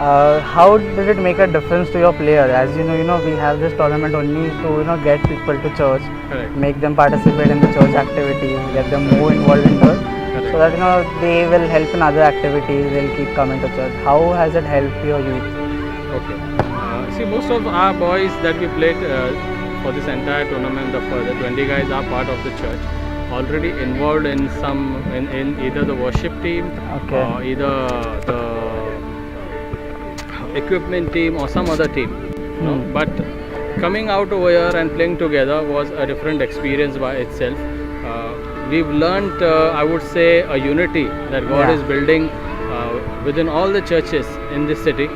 How did it make a difference to your player? As you know, we have this tournament only to get people to church, Correct. make them participate in the church activities, get them more involved in church, Correct. so that they will help in other activities. They'll keep coming to church. How has it helped your youth? Okay. See, most of our boys that we played for this entire tournament, the 20 guys are part of the church, already involved in in either the worship team, Okay. or either the equipment team or some other team. But coming out over here and playing together was a different experience by itself. We've learnt, I would say, a unity that God Yeah. is building within all the churches in this city.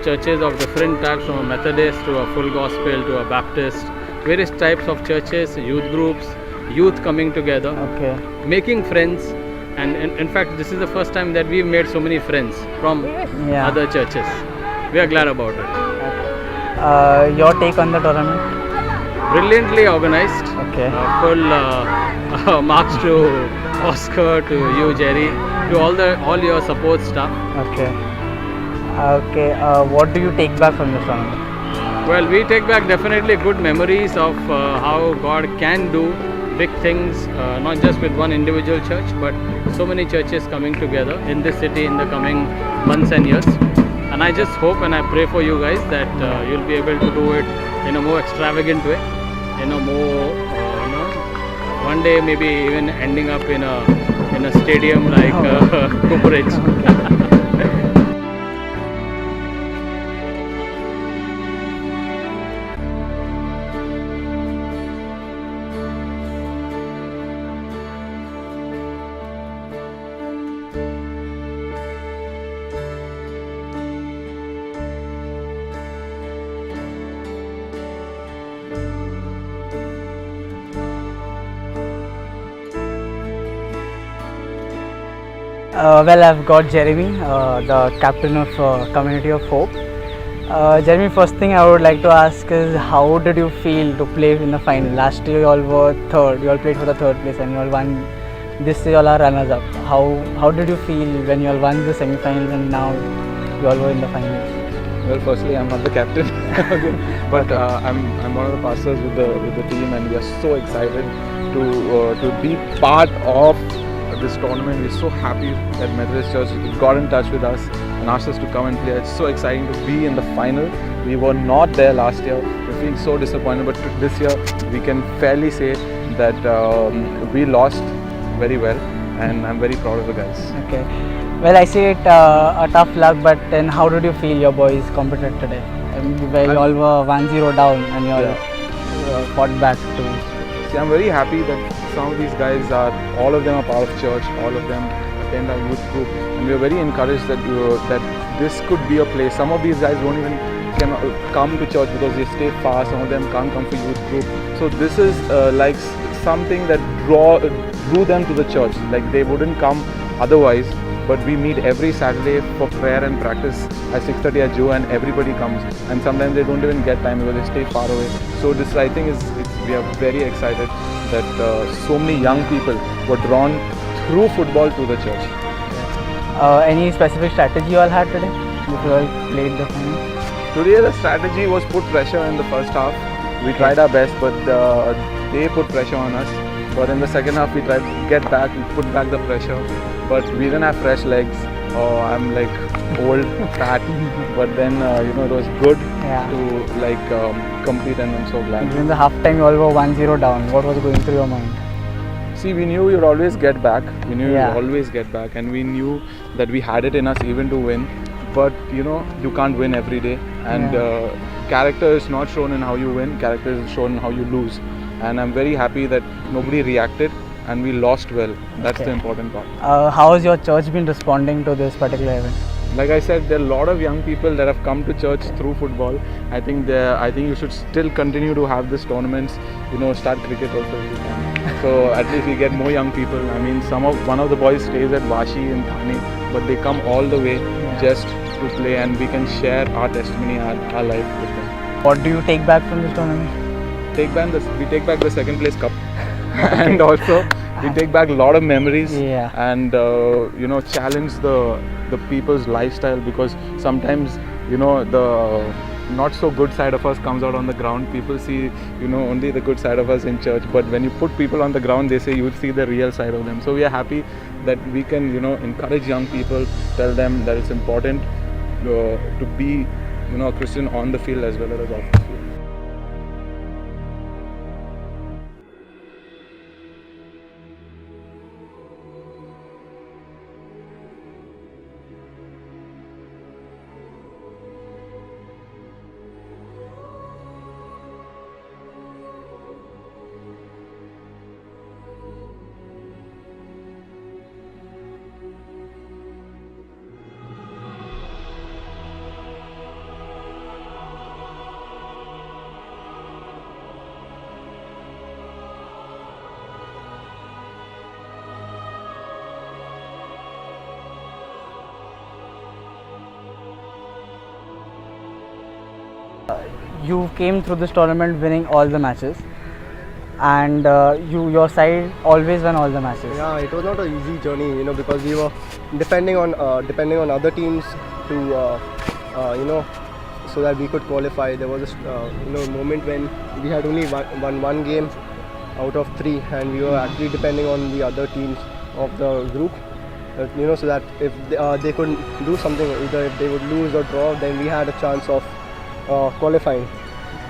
Churches of different types, from a Methodist to a full gospel to a Baptist, various types of churches, youth groups, youth coming together, Okay. making friends. And in fact, this is the first time that we've made so many friends from Yeah. other churches. We are glad about it. Your take on the tournament? Brilliantly organized. Okay. Full marks to Oscar, to you, Jerry, to all your support staff. Okay. Okay. What do you take back from this tournament? Well, we take back definitely good memories of how God can do big things, not just with one individual church, but so many churches coming together in this city in the coming months and years. And I just hope and I pray for you guys that you'll be able to do it in a more extravagant way, in a more, one day maybe even ending up in a stadium like Cooperage. Well, I've got Jeremy, the captain of Community of Hope. Jeremy, first thing I would like to ask is, how did you feel to play in the final? Last year you all were third, you all played for the third place and you all won. This year you all are runners up. How did you feel when you all won the semi-finals and now you all were in the finals? Well, firstly, I'm not the captain, but I'm one of the pastors with the team, and we are so excited to be part of this tournament. We're so happy that Methodist Church got in touch with us and asked us to come and play. It's so exciting to be in the final. We were not there last year. We're feeling so disappointed, but this year we can fairly say that we lost very well, and I'm very proud of the guys. Okay. Well, I see it a tough luck, but then how did you feel your boys competed today? Where you all were 1-0 down and you all fought back to. See, I'm very happy that some of these guys all of them are part of church, all of them attend our youth group, and we are very encouraged that this could be a place. Some of these guys don't even come to church because they stay far. Some of them can't come for youth group. So this is like something that drew them to the church. Like they wouldn't come otherwise. But we meet every Saturday for prayer and practice at 6:30 at Joe, and everybody comes. And sometimes they don't even get time because they stay far away. So this, I think, we are very excited that so many young people were drawn through football to the church. Any specific strategy you all had today? If you all played the final? Today the strategy was put pressure in the first half. We tried our best, but they put pressure on us. But in the second half we tried to get back, we put back the pressure. But we didn't have fresh legs. I'm like old, fat. But then it was good to compete, and I'm so glad. During the half time you all were 1-0 down. What was going through your mind? See, we knew we would always get back. We knew we Yeah. would always get back, and we knew that we had it in us even to win. But you can't win every day, and character is not shown in how you win. Character is shown in how you lose. And I'm very happy that nobody reacted and we lost well. That's the important part. How has your church been responding to this particular event? Like I said, there are a lot of young people that have come to church through football. I think you should still continue to have these tournaments. Start cricket also if you can. So at least we get more young people. I mean, one of the boys stays at Vashi in Thane, but they come all the way just to play, and we can share our testimony, our life with them. What do you take back from this tournament? We take back the second place cup, and also We take back a lot of memories Yeah. and challenge the people's lifestyle, because sometimes the not so good side of us comes out on the ground. People see only the good side of us in church, but when you put people on the ground, they say you see the real side of them. So we are happy that we can encourage young people, tell them that it's important to be a Christian on the field as well as off the field. You came through this tournament winning all the matches, and your side always won all the matches. Yeah, it was not an easy journey, because we were depending on other teams to, so that we could qualify. There was a moment when we had only won one game out of 3, and we were actually depending on the other teams of the group, so that if they could do something, either if they would lose or draw, then we had a chance of qualifying.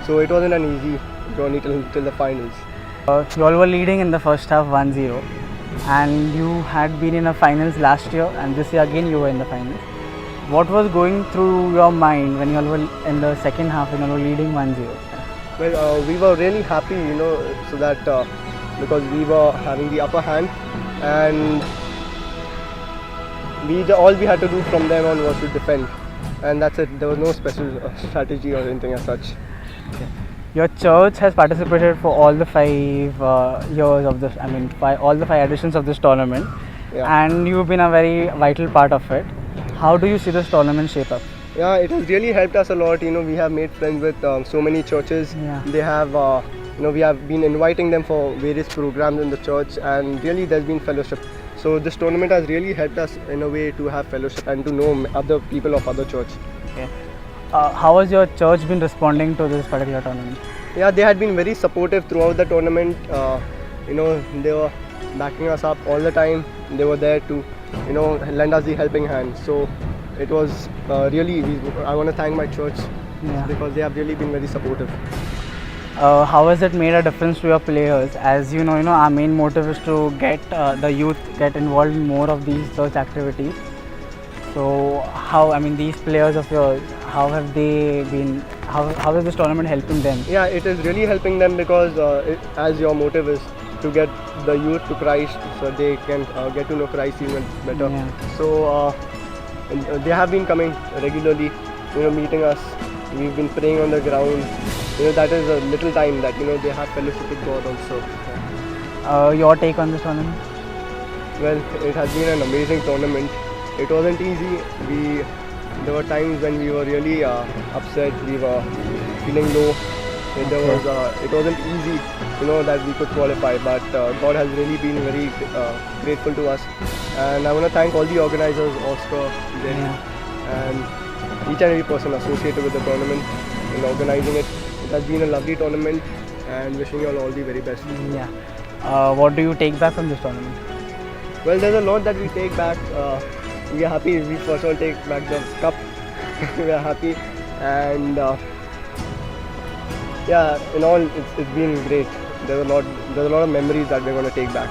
So it wasn't an easy journey till the finals. You all were leading in the first half 1-0, and you had been in the finals last year, and this year again you were in the finals. What was going through your mind when you all were in the second half when you all were leading 1-0? Well, we were really happy, so that because we were having the upper hand, and all we had to do from then on was to defend, and that's it. There was no special strategy or anything as such. Your church has participated for all the 5 years of this. All the 5 editions of this tournament, Yeah. and you've been a very vital part of it. How do you see this tournament shape up? Yeah, it has really helped us a lot. We have made friends with so many churches. Yeah. They have, we have been inviting them for various programs in the church, and really there's been fellowship. So this tournament has really helped us in a way to have fellowship and to know other people of other church. Okay. How has your church been responding to this particular tournament? Yeah, they had been very supportive throughout the tournament. They were backing us up all the time. They were there to, lend us the helping hand. So it was really, I want to thank my church because they have really been very supportive. How has it made a difference to your players? As you know, our main motive is to get the youth get involved in more of these church activities. So these players of yours, how have they been? How is this tournament helping them? Yeah, it is really helping them because as your motive is to get the youth to Christ, so they can get to know Christ even better. Yeah. So they have been coming regularly, meeting us. We've been praying on the ground. That is a little time that they have fellowship with God also. Your take on this tournament? Well, it has been an amazing tournament. It wasn't easy. There were times when we were really upset. We were feeling low. It wasn't easy, that we could qualify. But God has really been very grateful to us. And I want to thank all the organizers, Oscar, Jerry, and each and every person associated with the tournament in organizing it. It has been a lovely tournament, and wishing you all the very best. Yeah. What do you take back from this tournament? Well, there's a lot that we take back. We are happy. We first of all take back the cup. We are happy, and in all, it's been great. There's a lot of memories that we're going to take back.